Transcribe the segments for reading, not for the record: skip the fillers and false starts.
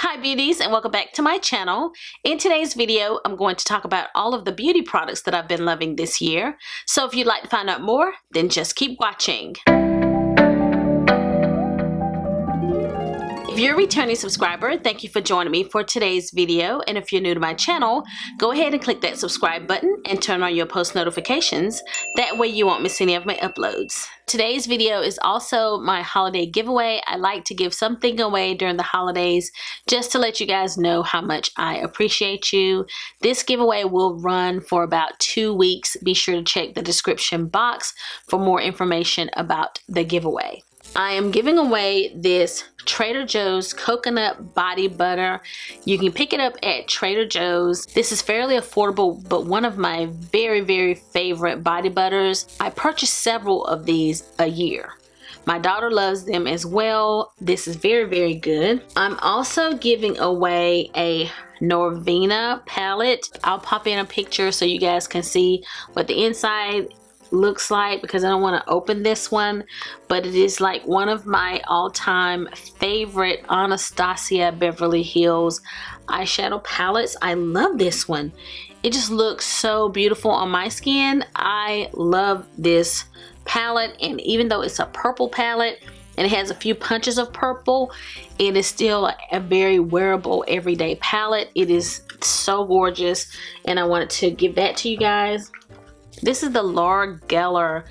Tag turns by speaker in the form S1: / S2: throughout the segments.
S1: Hi beauties, and welcome back to my channel. In today's video, I'm going to talk about all of the beauty products that I've been loving this year. So if you'd like to find out more, then just keep watching. If you're a returning subscriber, thank you for joining me for today's video. And if you're new to my channel, go ahead and click that subscribe button and turn on your post notifications. That way you won't miss any of my uploads. Today's video is also my holiday giveaway. I like to give something away during the holidays just to let you guys know how much I appreciate you. This giveaway will run for about 2 weeks. Be sure to check the description box for more information about the giveaway. I am giving away this Trader Joe's coconut body butter. You can pick it up at Trader Joe's. This is fairly affordable, but one of my very favorite body butters. I purchase several of these a year. My daughter loves them as well. This is very good. I'm also giving away a Norvina palette. I'll pop in a picture so you guys can see what the inside looks like because I don't want to open this one, but it is like one of my all-time favorite Anastasia Beverly Hills eyeshadow palettes. I love this one. It just looks so beautiful on my skin. I love this palette, and even though it's a purple palette and it has a few punches of purple, it is still a very wearable everyday palette. It is so gorgeous, and I wanted to give that to you guys. This is the Laura Geller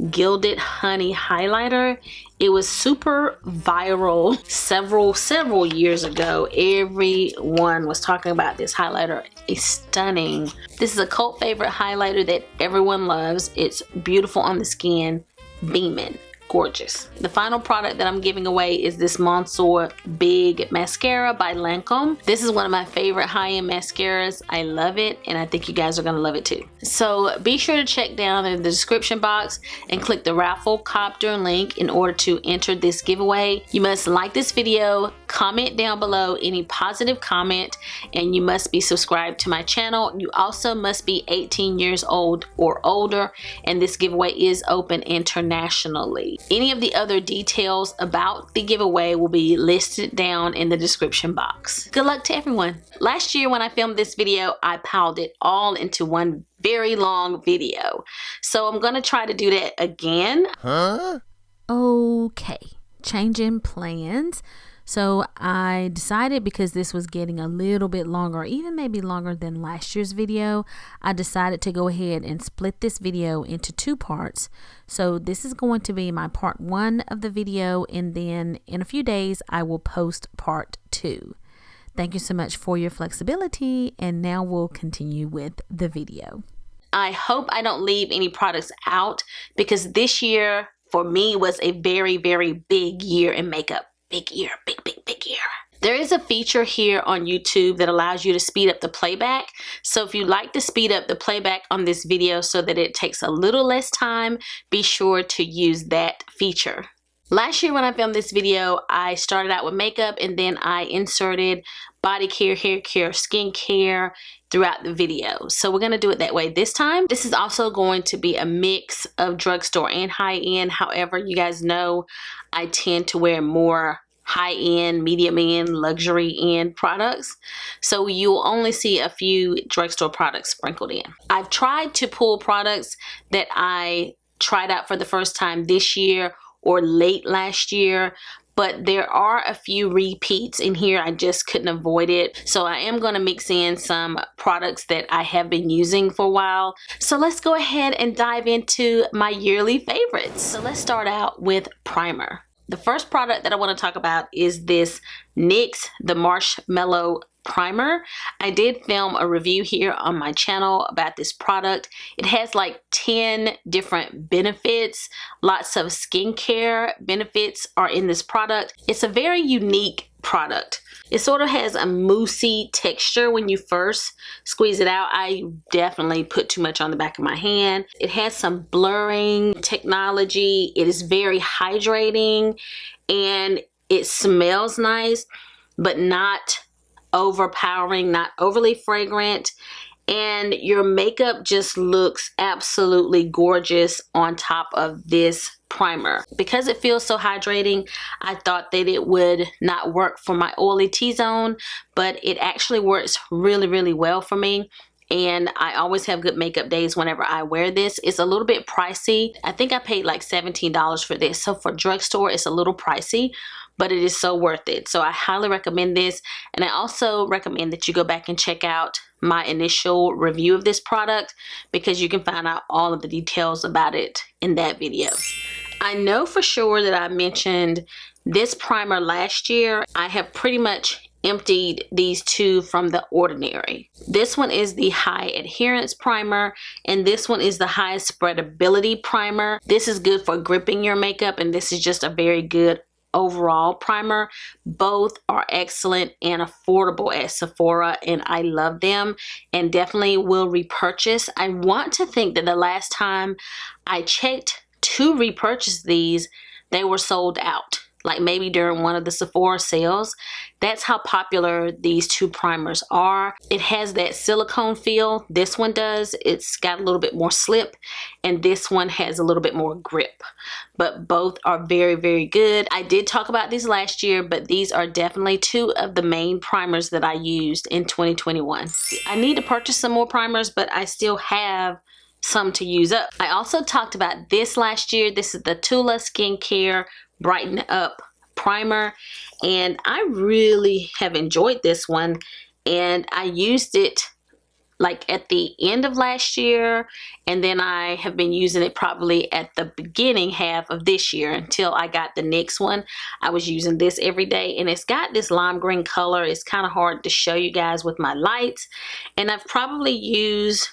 S1: Gilded Honey Highlighter. It was super viral several years ago. Everyone was talking about this highlighter. It's stunning. This is a cult favorite highlighter that everyone loves. It's beautiful on the skin, beaming. Gorgeous. The final product that I'm giving away is this Monsieur Big Mascara by Lancome. This is one of my favorite high-end mascaras. I love it, and I think you guys are gonna love it too. So be sure to check down in the description box and click the raffle copter link in order to enter this giveaway. You must like this video, comment down below any positive comment, and you must be subscribed to my channel. You also must be 18 years old or older, and this giveaway is open internationally. Any of the other details about the giveaway will be listed down in the description box. Good luck to everyone. Last year when I filmed this video, I piled it all into one very long video. So I'm gonna try to do that again. Okay, changing plans. So I decided, because this was getting a little bit longer, even maybe longer than last year's video, I decided to go ahead and split this video into 2 parts. So this is going to be my part 1 of the video, and then in a few days I will post part 2. Thank you so much for your flexibility, and now we'll continue with the video. I hope I don't leave any products out, because this year for me was a very big year in makeup. Big year, big year. There is a feature here on YouTube that allows you to speed up the playback. So if you like to speed up the playback on this video so that it takes a little less time, be sure to use that feature. Last year when I filmed this video, I started out with makeup, and then I inserted body care, hair care, skin care throughout the video. So we're gonna do it that way this time. This is also going to be a mix of drugstore and high-end. However, you guys know I tend to wear more high-end, medium-end, luxury-end products. So you'll only see a few drugstore products sprinkled in. I've tried to pull products that I tried out for the first time this year or late last year, but there are a few repeats in here. I just couldn't avoid it. So I am gonna mix in some products that I have been using for a while. So let's go ahead and dive into my yearly favorites. So let's start out with primer. The first product that I want to talk about is this NYX the Marsh Mellow primer. I did film a review here on my channel about this product. It has like 10 different benefits. Lots of skincare benefits are in this product. It's a very unique product. It sort of has a moussey texture when you first squeeze it out. I definitely put too much on the back of my hand. It has some blurring technology. It is very hydrating, and it smells nice, but not overpowering, not overly fragrant. And your makeup just looks absolutely gorgeous on top of this primer. Because it feels so hydrating, I thought that it would not work for my oily T-zone, but it actually works really, really well for me. And I always have good makeup days whenever I wear this. It's a little bit pricey. I think I paid like $17 for this. So for drugstore, it's a little pricey, but it is so worth it. So I highly recommend this. And I also recommend that you go back and check out my initial review of this product, because you can find out all of the details about it in that video. I know for sure that I mentioned this primer last year. I have pretty much emptied these two from the Ordinary. This one is the High-Adherence primer, and this one is the High-Spreadability primer. This is good for gripping your makeup, and this is just a very good overall primer. Both are excellent and affordable at Sephora, and I love them and definitely will repurchase. I want to think that the last time I checked to repurchase these, they were sold out, like maybe during one of the Sephora sales. That's how popular these two primers are. It has that silicone feel. This one does. It's got a little bit more slip, and this one has a little bit more grip. But both are very, very good. I did talk about these last year, but these are definitely two of the main primers that I used in 2021. I need to purchase some more primers, but I still have some to use up. I also talked about this last year. This is the Tula Skincare Brighten Up primer, and I really have enjoyed this one, and I used it like at the end of last year, and then I have been using it probably at the beginning half of this year until I got the next one. I was using this every day, and it's got this lime green color. It's kind of hard to show you guys with my lights, and I've probably used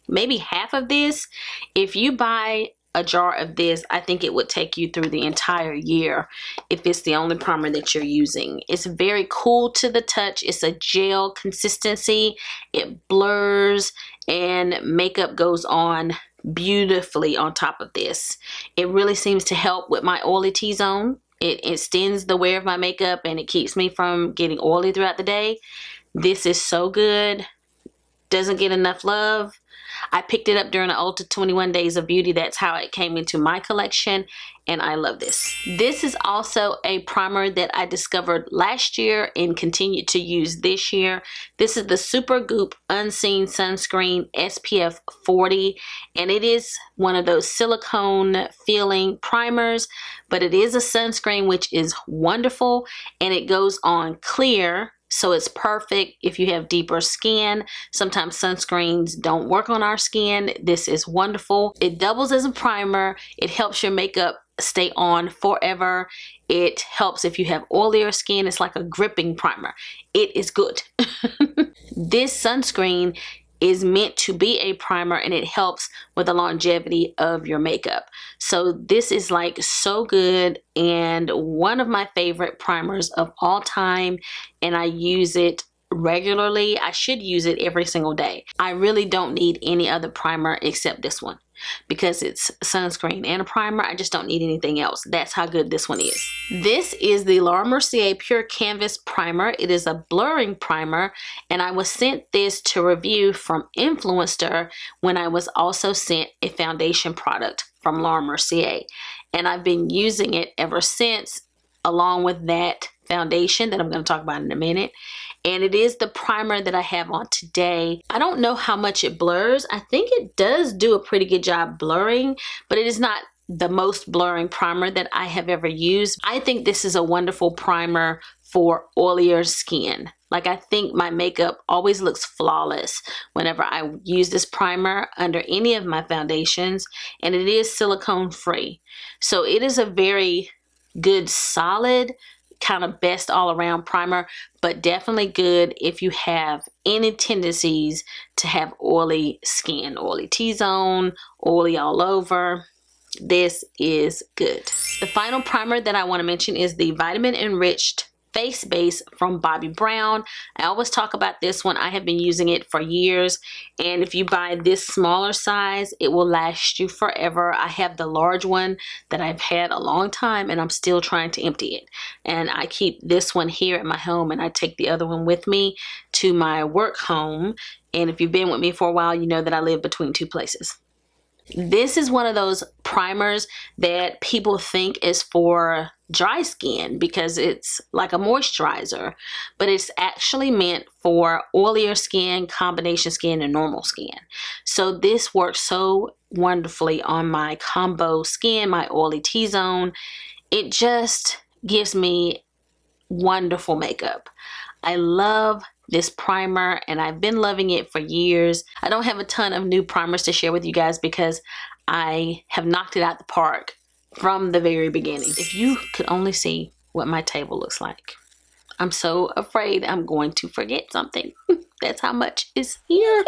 S1: maybe half of this. If you buy a jar of this, I think it would take you through the entire year if it's the only primer that you're using. It's very cool to the touch. It's a gel consistency. It blurs, and makeup goes on beautifully on top of this. It really seems to help with my oily T-zone. It extends the wear of my makeup, and it keeps me from getting oily throughout the day. This is so good. Doesn't get enough love. I picked it up during the Ulta 21 Days of Beauty. That's how it came into my collection, and I love this. This is also a primer that I discovered last year and continued to use this year. This is the Supergoop Unseen Sunscreen SPF 40, and it is one of those silicone feeling primers, but it is a sunscreen, which is wonderful, and it goes on clear. So it's perfect if you have deeper skin. Sometimes sunscreens don't work on our skin. This is wonderful. It doubles as a primer. It helps your makeup stay on forever. It helps if you have oilier skin. It's like a gripping primer. It is good. This sunscreen is meant to be a primer, and it helps with the longevity of your makeup. So this is like so good, and one of my favorite primers of all time, and I use it regularly. I should use it every single day. I really don't need any other primer except this one, because it's sunscreen and a primer. I just don't need anything else. That's how good this one is. This is the Laura Mercier Pure Canvas Primer. It is a blurring primer, and I was sent this to review from Influencer when I was also sent a foundation product from Laura Mercier, and I've been using it ever since, along with that foundation that I'm going to talk about in a minute. And it is the primer that I have on today. I don't know how much it blurs. I think it does do a pretty good job blurring, but it is not the most blurring primer that I have ever used. I think this is a wonderful primer for oilier skin. Like, I think my makeup always looks flawless whenever I use this primer under any of my foundations, and it is silicone free. So it is a very good, solid, kind of best all-around primer, but definitely good if you have any tendencies to have oily skin, oily T-zone, oily all over. This is good. The final primer that I want to mention is the Vitamin Enriched Face Base from Bobbi Brown. I always talk about this one. I have been using it for years, and if you buy this smaller size, it will last you forever. I have the large one that I've had a long time, and I'm still trying to empty it. And I keep this one here at my home, and I take the other one with me to my work home. And if you've been with me for a while, you know that I live between two places. This is one of those primers that people think is for dry skin because it's like a moisturizer, but it's actually meant for oilier skin, combination skin, and normal skin. So this works so wonderfully on my combo skin, my oily T-zone. It just gives me wonderful makeup. I love this primer and I've been loving it for years. I don't have a ton of new primers to share with you guys because I have knocked it out the park from the very beginning. If you could only see what my table looks like. I'm so afraid I'm going to forget something. That's how much is here.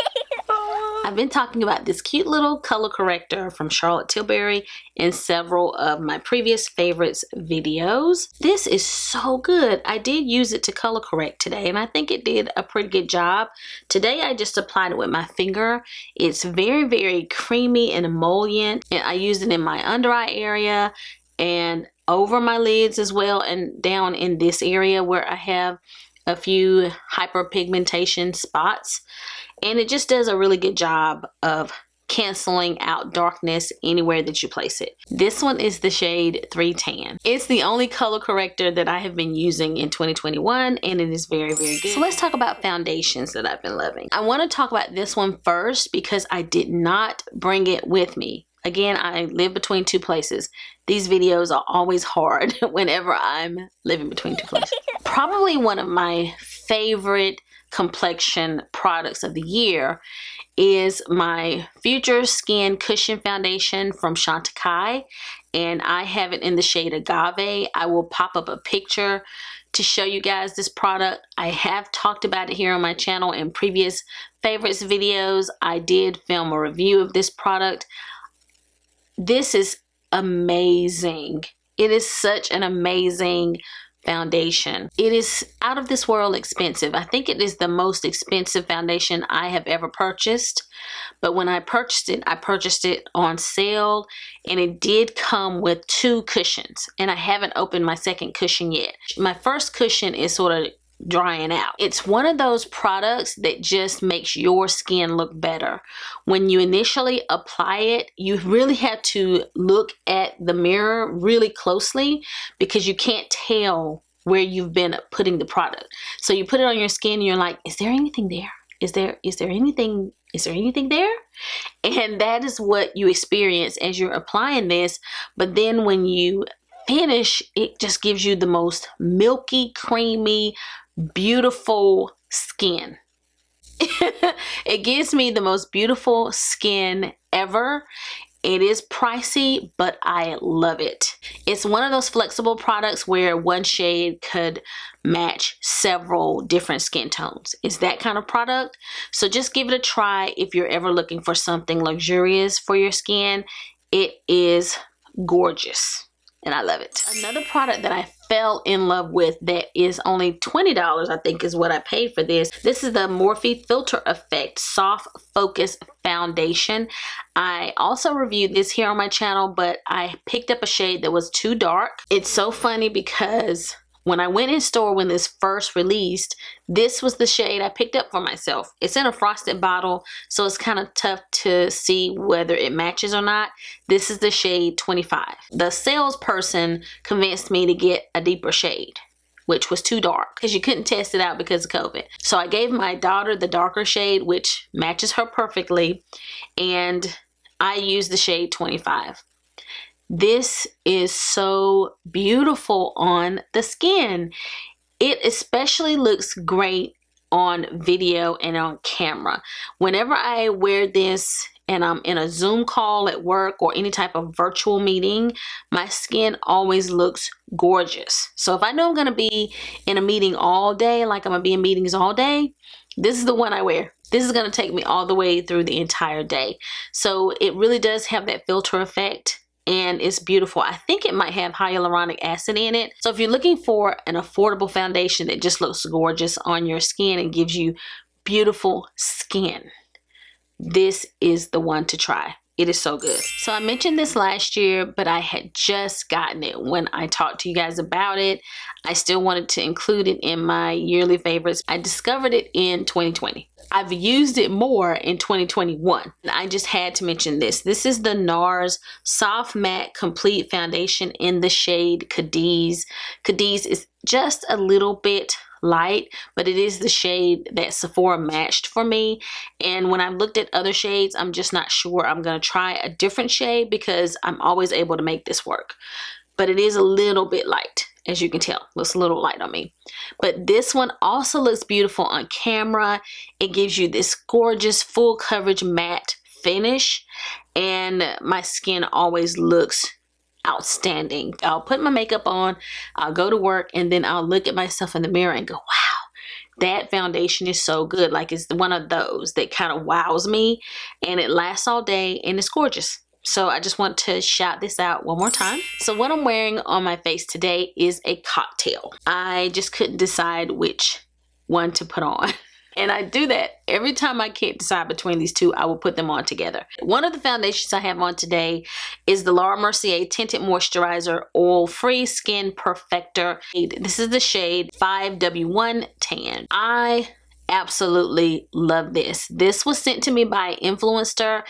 S1: I've been talking about this cute little color corrector from Charlotte Tilbury in several of my previous favorites videos. This is so good. I did use it to color correct today and I think it did a pretty good job. Today I just applied it with my finger. It's very, very creamy and emollient, and I used it in my under eye area and over my lids as well, and down in this area where I have a few hyperpigmentation spots. And it just does a really good job of canceling out darkness anywhere that you place it. This one is the shade 3Tan. It's the only color corrector that I have been using in 2021 and it is very, very good. So let's talk about foundations that I've been loving. I want to talk about this one first because I did not bring it with me. Again, I live between two places. These videos are always hard whenever I'm living between two places. Probably one of my favorite complexion products of the year is my Future Skin Cushion Foundation from Chantecaille, and I have it in the shade Agave. I will pop up a picture to show you guys this product. I have talked about it here on my channel in previous favorites videos. I did film a review of this product. This is amazing. It is such an amazing foundation. It is out of this world expensive. I think it is the most expensive foundation I have ever purchased. But when I purchased it on sale, and it did come with 2 cushions. And I haven't opened my second cushion yet. My first cushion is sort of drying out. It's one of those products that just makes your skin look better. When you initially apply it, you really have to look at the mirror really closely because you can't tell where you've been putting the product. So you put it on your skin and you're like, is there anything there? Is there anything there? And that is what you experience as you're applying this. But then when you finish, it just gives you the most milky, creamy, beautiful skin. It gives me the most beautiful skin ever. It is pricey, but I love it. It's one of those flexible products where one shade could match several different skin tones. It's that kind of product. So just give it a try if you're ever looking for something luxurious for your skin. It is gorgeous. And I love it. Another product that I fell in love with that is only $20, I think is what I paid for this. This is the Morphe Filter Effect Soft Focus Foundation. I also reviewed this here on my channel, but I picked up a shade that was too dark. It's so funny because when I went in store when this first released, this was the shade I picked up for myself. It's in a frosted bottle, so it's kind of tough to see whether it matches or not. This is the shade 25. The salesperson convinced me to get a deeper shade, which was too dark because you couldn't test it out because of COVID. So I gave my daughter the darker shade, which matches her perfectly, and I used the shade 25. This is so beautiful on the skin. It especially looks great on video and on camera. Whenever I wear this and I'm in a Zoom call at work or any type of virtual meeting, my skin always looks gorgeous. So if I know I'm going to be in a meeting all day, like I'm going to be in meetings all day, this is the one I wear. This is going to take me all the way through the entire day. So it really does have that filter effect. And it's beautiful. I think it might have hyaluronic acid in it. So if you're looking for an affordable foundation that just looks gorgeous on your skin and gives you beautiful skin, this is the one to try. It is so good. So I mentioned this last year, but I had just gotten it when I talked to you guys about it. I still wanted to include it in my yearly favorites. I discovered it in 2020. I've used it more in 2021. And I just had to mention this. This is the NARS Soft Matte Complete Foundation in the shade Cadiz. Cadiz is just a little bit light, but it is the shade that Sephora matched for me. And when I looked at other shades, I'm just not sure. I'm going to try a different shade because I'm always able to make this work. But it is a little bit light, as you can tell. Looks a little light on me. But this one also looks beautiful on camera. It gives you this gorgeous full coverage matte finish, and my skin always looks outstanding. I'll put my makeup on, I'll go to work, and then I'll look at myself in the mirror and go, wow, that foundation is so good. Like, it's one of those that kind of wows me, and it lasts all day, and it's gorgeous. So I just want to shout this out one more time. So what I'm wearing on my face today is a cocktail. I just couldn't decide which one to put on. And I do that every time I can't decide between these two. I will put them on together. One of the foundations I have on today is the Laura Mercier Tinted Moisturizer Oil-Free Skin Perfector. This is the shade 5W1 Tan. I absolutely love this. This was sent to me by an influencer,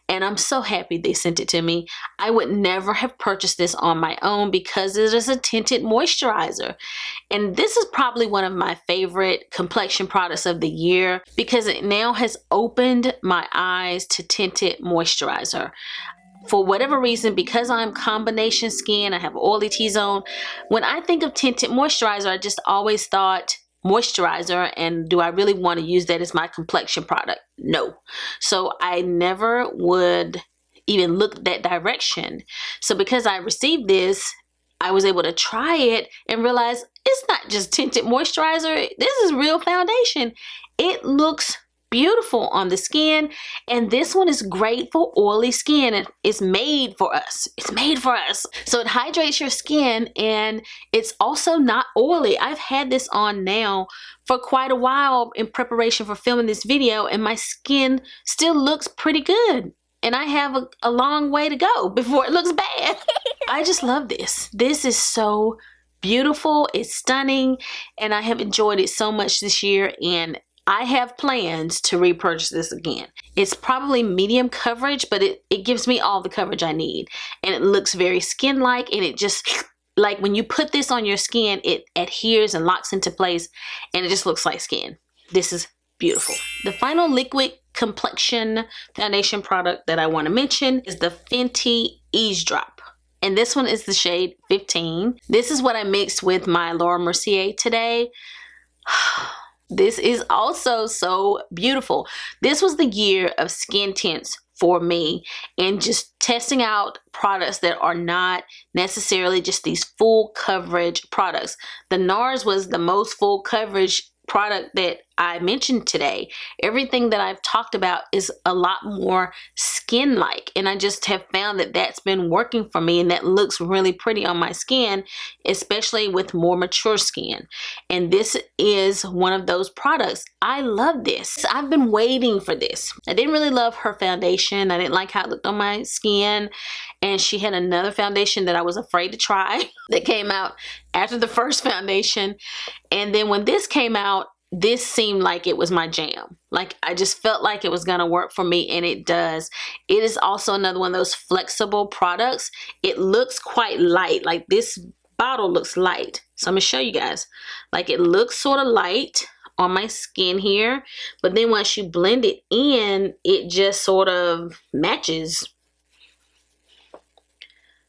S1: and I'm so happy they sent it to me. I would never have purchased this on my own because it is a tinted moisturizer. And this is probably one of my favorite complexion products of the year because it now has opened my eyes to tinted moisturizer. For whatever reason, because I'm combination skin, I have oily T-zone. When I think of tinted moisturizer, I just always thought moisturizer, and do I really want to use that as my complexion product? No. So I never would even look that direction. So because I received this, I was able to try it and realize it's not just tinted moisturizer. This is real foundation. It looks beautiful on the skin, and this one is great for oily skin, and it's made for us. It's made for us. So it hydrates your skin, and it's also not oily. I've had this on now for quite a while in preparation for filming this video, and my skin still looks pretty good. And I have a long way to go before it looks bad. I just love this. This is so beautiful. It's stunning, and I have enjoyed it so much this year, and I have plans to repurchase this again. It's probably medium coverage, but it gives me all the coverage I need. And it looks very skin-like, and it just, like when you put this on your skin, it adheres and locks into place, and it just looks like skin. This is beautiful. The final liquid complexion foundation product that I want to mention is the Fenty Eavesdrop. And this one is the shade 15. This is what I mixed with my Laura Mercier today. This is also so beautiful. This was the year of skin tints for me, and just testing out products that are not necessarily just these full coverage products. The NARS was the most full coverage product that I mentioned today. Everything that I've talked about is a lot more skin-like, and I just have found that that's been working for me, and that looks really pretty on my skin, especially with more mature skin. And this is one of those products. I love this. I've been waiting for this. I didn't really love her foundation. I didn't like how it looked on my skin, and she had another foundation that I was afraid to try that came out after the first foundation. And then when this came out, this seemed like it was my jam. Like, I just felt like it was gonna work for me, and it does. It is also another one of those flexible products. It looks quite light. Like, this bottle looks light. So I'm gonna show you guys. Like, it looks sort of light on my skin here, but then once you blend it in, it just sort of matches.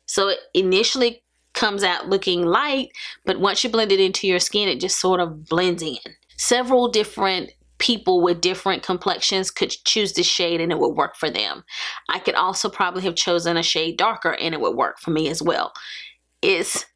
S1: So it initially comes out looking light, but once you blend it into your skin, it just sort of blends in. Several different people with different complexions could choose this shade and it would work for them. I could also probably have chosen a shade darker and it would work for me as well. It's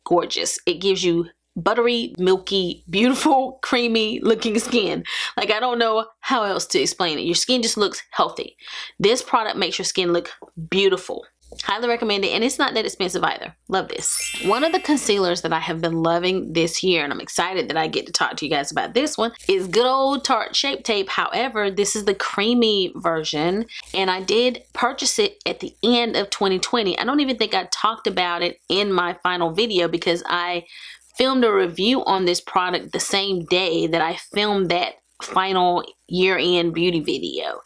S1: gorgeous. It gives you buttery, milky, beautiful, creamy looking skin. Like, I don't know how else to explain it. Your skin just looks healthy. This product makes your skin look beautiful. Highly recommend it, and it's not that expensive either. Love this. One of the concealers that I have been loving this year, and I'm excited that I get to talk to you guys about this one, is good old Tarte Shape Tape. However, this is the creamy version, and I did purchase it at the end of 2020. I don't even think I talked about it in my final video because I filmed a review on this product the same day that I filmed that final year-end beauty video,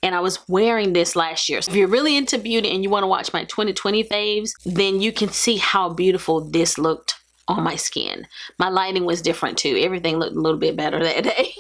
S1: and I was wearing this last year. So if you're really into beauty and you want to watch my 2020 faves, then you can see how beautiful this looked on my skin. My lighting was different too. Everything looked a little bit better that day.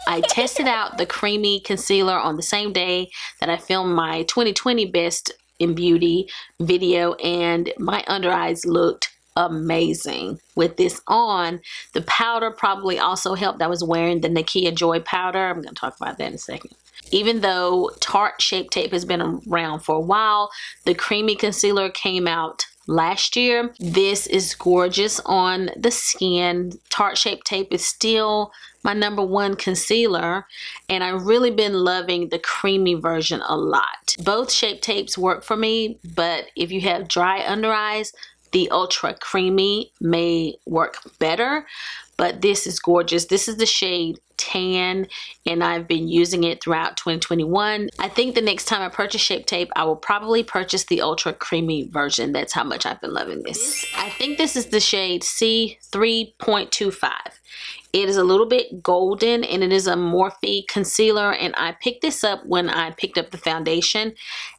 S1: I tested out the creamy concealer on the same day that I filmed my 2020 best in beauty video, and my under eyes looked amazing with this on. The powder probably also helped. I was wearing the Nakia Joy powder. I'm going to talk about that in a second. Even though Tarte Shape Tape has been around for a while, the creamy concealer came out last year. This is gorgeous on the skin. Tarte Shape Tape is still my #1 concealer, and I've really been loving the creamy version a lot. Both Shape Tapes work for me, but if you have dry under eyes, the Ultra Creamy may work better, but this is gorgeous. This is the shade Tan, and I've been using it throughout 2021. I think the next time I purchase Shape Tape, I will probably purchase the Ultra Creamy version. That's how much I've been loving this. I think this is the shade C3.25. It is a little bit golden, and it is a Morphe concealer, and I picked this up when I picked up the foundation,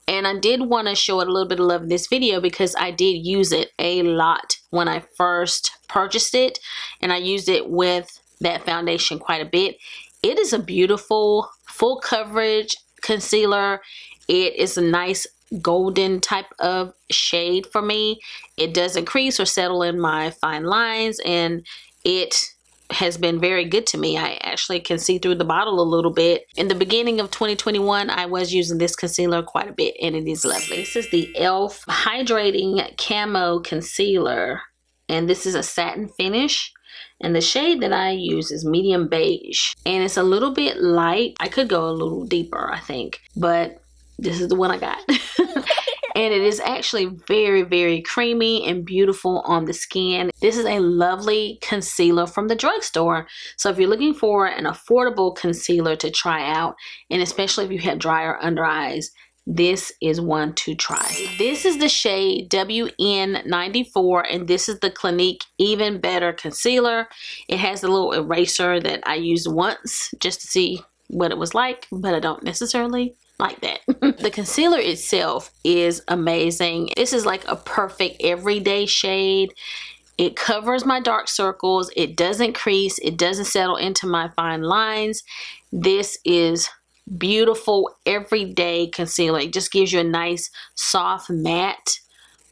S1: and I did want to show it a little bit of love in this video because I did use it a lot when I first purchased it, and I used it with that foundation quite a bit. It is a beautiful full coverage concealer. It is a nice golden type of shade for me. It doesn't crease or settle in my fine lines, and it has been very good to me. I actually can see through the bottle a little bit. In the beginning of 2021, I was using this concealer quite a bit, and it is lovely. This is the e.l.f. Hydrating Camo Concealer, and this is a satin finish, and the shade that I use is medium beige, and it's a little bit light. I could go a little deeper, I think, but this is the one I got. And it is actually very, very creamy and beautiful on the skin. This is a lovely concealer from the drugstore. So if you're looking for an affordable concealer to try out, and especially if you have drier under eyes, this is one to try. This is the shade WN94, and this is the Clinique Even Better Concealer. It has a little eraser that I used once just to see what it was like, but I don't necessarily like that. The concealer itself is amazing. This is like a perfect everyday shade. It covers my dark circles. It doesn't crease. It doesn't settle into my fine lines. This is beautiful everyday concealer. It just gives you a nice soft matte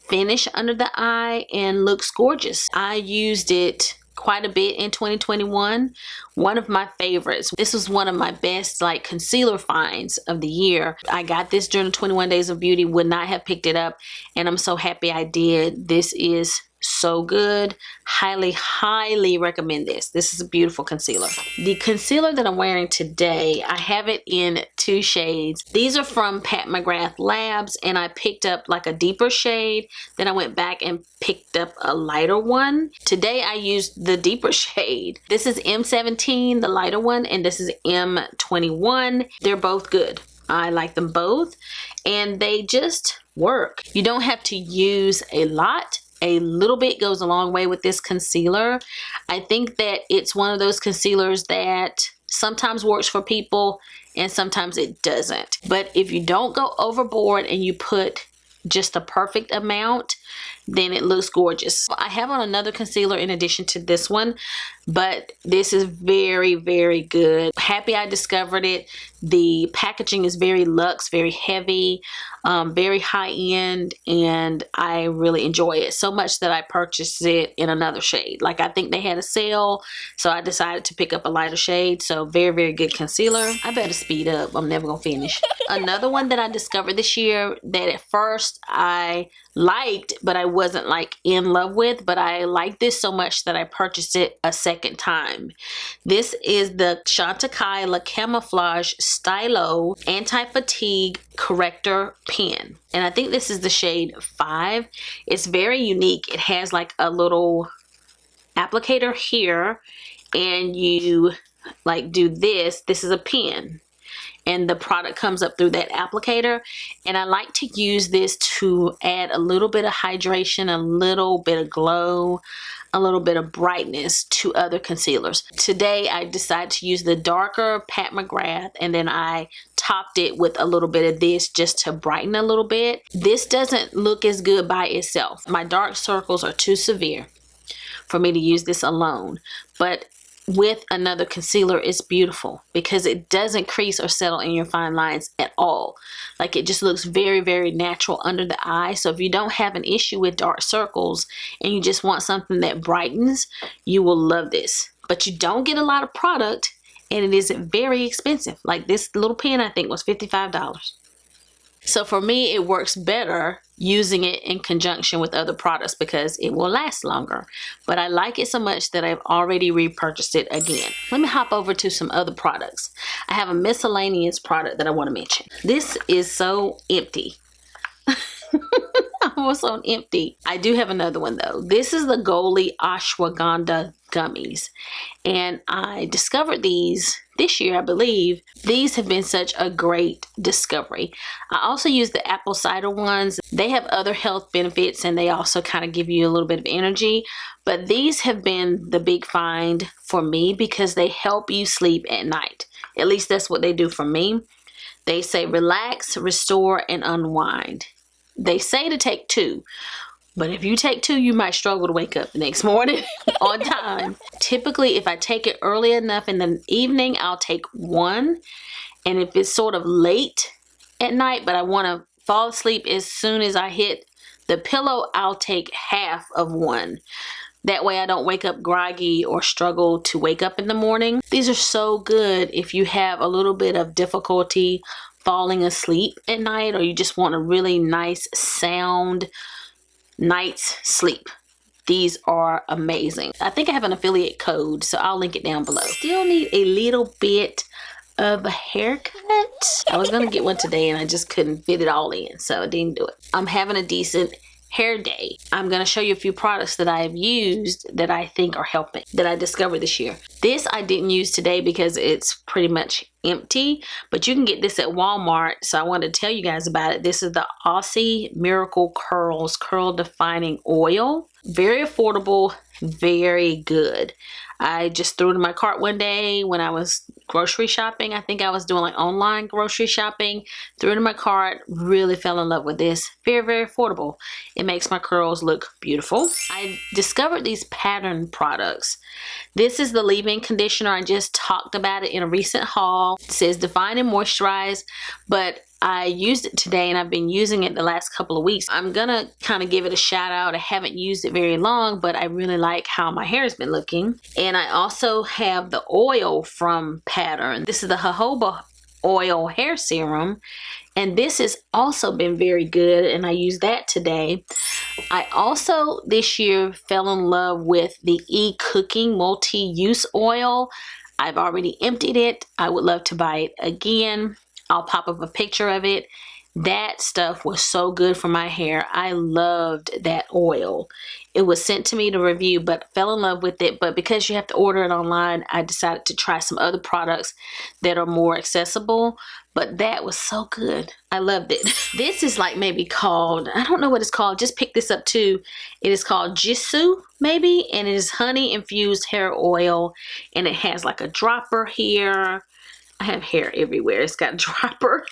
S1: finish under the eye and looks gorgeous. I used it quite a bit in 2021. One of my favorites. This was one of my best like concealer finds of the year. I got this during the 21 Days of Beauty. Would not have picked it up, and I'm so happy I did. This is so good. Highly, highly recommend this. This is a beautiful concealer. The concealer that I'm wearing today, I have it in 2 shades. These are from Pat McGrath Labs, and I picked up like a deeper shade. Then I went back and picked up a lighter one. Today I used the deeper shade. This is M17, the lighter one, and this is M21. They're both good. I like them both, and they just work. You don't have to use a lot. A little bit goes a long way with this concealer. I think that it's one of those concealers that sometimes works for people and sometimes it doesn't. But if you don't go overboard and you put just the perfect amount, then it looks gorgeous. I have on another concealer in addition to this one, but this is very, very good. Happy I discovered it. The packaging is very luxe, very heavy, very high-end, and I really enjoy it so much that I purchased it in another shade. Like, I think they had a sale, so I decided to pick up a lighter shade. So very, very good concealer. I better speed up. I'm never gonna finish. Another one that I discovered this year that at first I liked, but I wasn't like in love with, but I like this so much that I purchased it a second time. This is the Chantecaille Le Camouflage Stylo Anti-Fatigue Corrector Pen. And I think this is the shade 5. It's very unique. It has like a little applicator here, and you like do this. This is a pen, and the product comes up through that applicator. And I like to use this to add a little bit of hydration, a little bit of glow, a little bit of brightness to other concealers. Today I decided to use the darker Pat McGrath, and then I topped it with a little bit of this just to brighten a little bit. This doesn't look as good by itself. My dark circles are too severe for me to use this alone, but with another concealer it's beautiful because it doesn't crease or settle in your fine lines at all. Like, it just looks very, very natural under the eye. So if you don't have an issue with dark circles and you just want something that brightens, you will love this. But you don't get a lot of product, and it isn't very expensive. Like, this little pen I think was $55. So for me, it works better using it in conjunction with other products because it will last longer. But I like it so much that I've already repurchased it again. Let me hop over to some other products. I have a miscellaneous product that I want to mention. This is so empty. Almost on empty. I do have another one though. This is the Goli Ashwagandha gummies, and I discovered these this year, I believe. These have been such a great discovery. I also use the apple cider ones. They have other health benefits, and they also kind of give you a little bit of energy, but these have been the big find for me because they help you sleep at night. At least that's what they do for me. They say relax, restore, and unwind. They say to take 2, but if you take 2, you might struggle to wake up the next morning on time. Typically, if I take it early enough in the evening, I'll take 1. And if it's sort of late at night, but I want to fall asleep as soon as I hit the pillow, I'll take half of 1. That way I don't wake up groggy or struggle to wake up in the morning. These are so good if you have a little bit of difficulty falling asleep at night, or you just want a really nice sound night's sleep. These are amazing. I think I have an affiliate code, so I'll link it down below. Still need a little bit of a haircut. I was gonna get one today and I just couldn't fit it all in, so I didn't do it. I'm having a decent hair day. I'm going to show you a few products that I have used that I think are helping, that I discovered this year. This I didn't use today because it's pretty much empty, but you can get this at Walmart, so I wanted to tell you guys about it. This is the Aussie Miracle Curls Curl Defining Oil. Very affordable, very good. I just threw it in my cart one day when I was grocery shopping. I think I was doing like online grocery shopping. Threw it in my cart, really fell in love with this. Very, very affordable. It makes my curls look beautiful. I discovered these pattern products. This is the leave-in conditioner. I just talked about it in a recent haul. It says define and moisturize, but I used it today and I've been using it the last couple of weeks. I'm gonna kind of give it a shout out. I haven't used it very long, but I really like how my hair has been looking. And I also have the oil from Pattern. This is the jojoba oil hair serum, and this has also been very good, and I used that today. I also this year fell in love with the ECooking Multi Oil. I've already emptied it. I would love to buy it again. I'll pop up a picture of it. That stuff was so good for my hair. I loved that oil. It was sent to me to review, but fell in love with it. But because you have to order it online, I decided to try some other products that are more accessible. But that was so good. I loved it. This is like maybe called, I don't know what it's called. Just picked this up too. It is called Jisoo maybe. And it is honey infused hair oil. And it has like a dropper here. I have hair everywhere. It's got a dropper.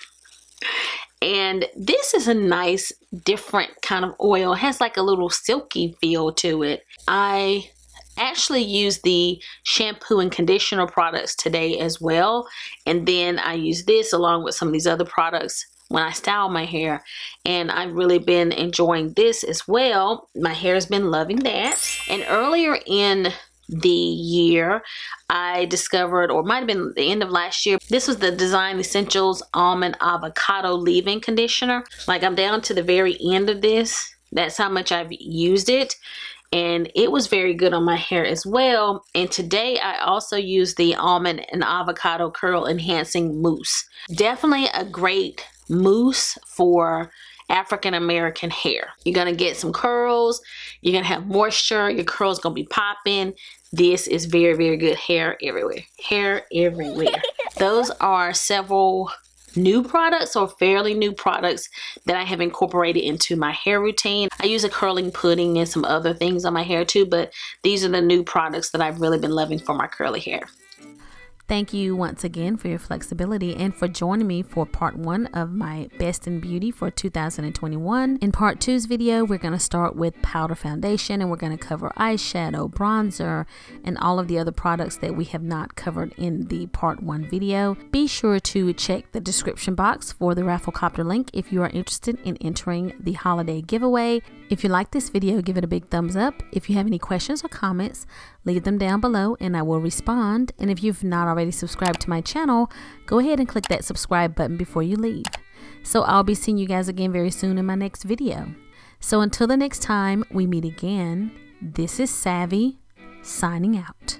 S1: And this is a nice, different kind of oil. It has like a little silky feel to it. I actually used the shampoo and conditioner products today as well. And then I use this along with some of these other products when I style my hair. And I've really been enjoying this as well. My hair has been loving that. And earlier in the year, I discovered, or might have been the end of last year, this was the Design Essentials Almond Avocado Leave-In Conditioner. Like, I'm down to the very end of this. That's how much I've used it. And it was very good on my hair as well. And today I also used the almond and avocado curl enhancing mousse. Definitely a great mousse for African American hair. You're gonna get some curls, you're gonna have moisture, your curls gonna be popping. This is very, very good. Hair everywhere. Hair everywhere. Those are several new products or fairly new products that I have incorporated into my hair routine. I use a curling pudding and some other things on my hair too, but these are the new products that I've really been loving for my curly hair. Thank you once again for your flexibility and for joining me for part 1 of my Best in Beauty for 2021. In part 2's video, we're going to start with powder foundation, and we're going to cover eyeshadow, bronzer, and all of the other products that we have not covered in the part 1 video. Be sure to check the description box for the Rafflecopter link if you are interested in entering the holiday giveaway. If you like this video, give it a big thumbs up. If you have any questions or comments, leave them down below and I will respond. And if you've not already subscribed to my channel, go ahead and click that subscribe button before you leave. So I'll be seeing you guys again very soon in my next video. So until the next time we meet again, this is Savvy signing out.